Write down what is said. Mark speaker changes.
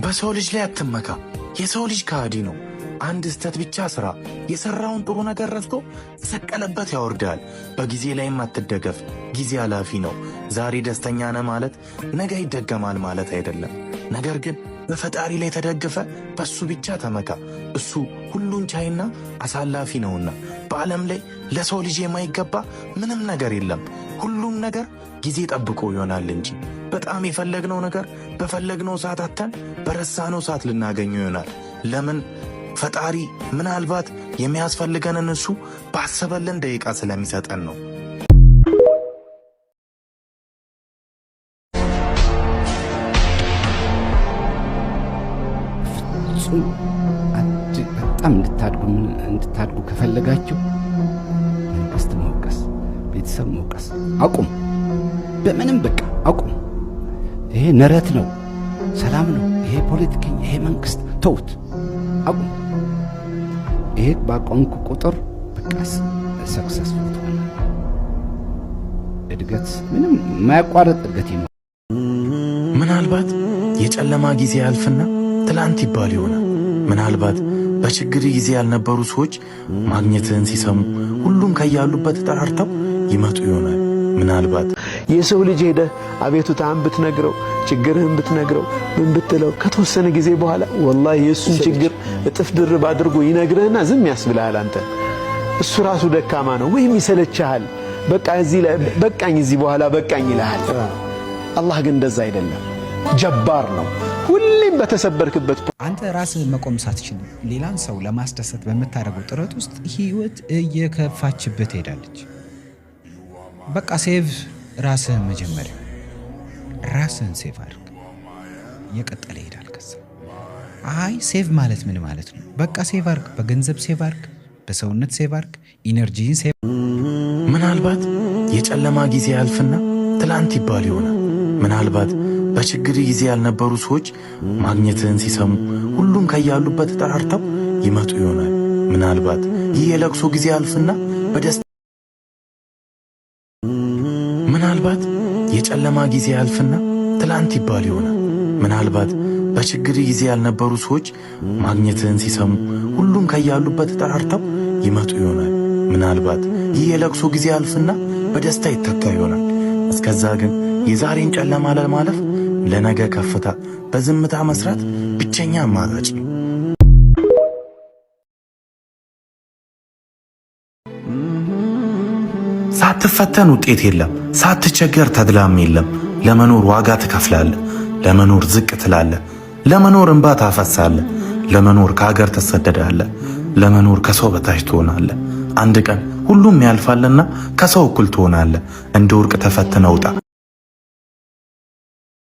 Speaker 1: በሰው ልጅ ላይ አትመካ። የሰው ልጅ ከሃዲ ነው። አንድ ስተት ብቻ ስራ፣ የሰራውን ጥሩ ነገር ረስቶ ሰቀለበት ያወርዳል። በጊዜ ላይም አትደገፍ። ጊዜ ኃላፊ ነው። ዛሬ ደስተኛ ነህ ማለት ነገ ይደገማል ማለት አይደለም። ነገር ግን በፈጣሪ ላይ ተደግፈ በሱ ብቻ ተመካ። እሱ ሁሉን ቻይና አሳላፊ ነውና። በዓለም ላይ ለሰው ልጅ የማይገባ ምንም ነገር የለም። ሁሉም ነገር ጊዜ ጠብቆ ይሆናል እንጂ በጣም የፈለግነው ነገር በፈለግነው ሰዓት አተን በረሳነው ሰዓት ልናገኘው ይሆናል። ለምን? ፈጣሪ ምናልባት የሚያስፈልገንን እሱ ባሰበልን ደቂቃ ስለሚሰጠን ነው።
Speaker 2: በጣም እንድታድጉ ከፈለጋችሁ መንግስት መውቀስ፣ ቤተሰብ መውቀስ አቁም። በምንም በቃ አቁም። ይሄ ነረት ነው፣ ሰላም ነው፣ ይሄ ፖለቲከኛ፣ ይሄ መንግስት ተውት፣ አቁም። ይሄ ባቆምኩ ቁጥር በቃ ሰክሰስፉል ትሆናለህ። እድገት ምንም የማያቋርጥ እድገት ነው።
Speaker 1: ምናልባት የጨለማ ጊዜ ያልፍና ትላንት ይባል ይሆናል። ምናልባት በችግር ጊዜ ያልነበሩ ሰዎች ማግኘትህን ሲሰሙ ሁሉም ከያሉበት ተጠራርተው ይመጡ ይሆናል። ምናልባት
Speaker 3: የሰው ልጅ ሄደህ አቤቱታህን ብትነግረው፣ ችግርህን ብትነግረው፣ ምን ብትለው ከተወሰነ ጊዜ በኋላ ወላሂ የእሱን ችግር እጥፍ ድርብ አድርጎ ይነግርህና ዝም ያስብልሃል። አንተ እሱ ራሱ ደካማ ነው ወይም ይሰለችሃል። በቃ እዚህ ላይ በቃኝ፣ እዚህ በኋላ በቃኝ ይልሃል። አላህ ግን እንደዛ አይደለም፣ ጀባር ነው። ሁሌም በተሰበርክበት
Speaker 4: አንተ ራስህ መቆም ሳትችል ሌላን ሰው ለማስደሰት በምታደርገው ጥረት ውስጥ ህይወት እየከፋችበት ሄዳለች። በቃ ሴቭ ራስህን፣ መጀመሪያ ራስህን ሴቭ አድርግ። እየቀጠለ ይሄዳል። ከዛ አይ ሴቭ ማለት ምን ማለት ነው? በቃ ሴቭ አድርግ። በገንዘብ ሴቭ አድርግ፣ በሰውነት ሴቭ አድርግ፣ ኢነርጂን ሴቭ።
Speaker 1: ምናልባት የጨለማ ጊዜ ያልፍና ትላንት ይባል ይሆናል። ምናልባት በችግር ጊዜ ያልነበሩ ሰዎች ማግኘትህን ሲሰሙ ሁሉም ከያሉበት ተጠራርተው ይመጡ ይሆናል። ምናልባት ይህ የለቅሶ ጊዜ ያልፍና በደስታ ምናልባት የጨለማ ጊዜ ያልፍና ትላንት ይባል ይሆናል። ምናልባት በችግር ጊዜ ያልነበሩ ሰዎች ማግኘትህን ሲሰሙ ሁሉም ከያሉበት ተጠራርተው ይመጡ ይሆናል። ምናልባት ይህ የለቅሶ ጊዜ ያልፍና በደስታ ይተካ ይሆናል። እስከዛ ግን የዛሬን ጨለማ ለማለፍ ለነገ ከፍታ በዝምታ መስራት ብቸኛ አማራጭ ነው። ሳትፈተን ውጤት የለም፣ ሳትቸገር ተድላም የለም። ለመኖር ዋጋ ትከፍላለህ፣ ለመኖር ዝቅ ትላለህ፣ ለመኖር እንባ ታፈሳለህ፣ ለመኖር ከሀገር ትሰደዳለህ፣ ለመኖር ከሰው በታች ትሆናለህ። አንድ ቀን ሁሉም ያልፋልና ከሰው እኩል ትሆናለህ። እንደ ወርቅ ተፈትነህ ውጣ።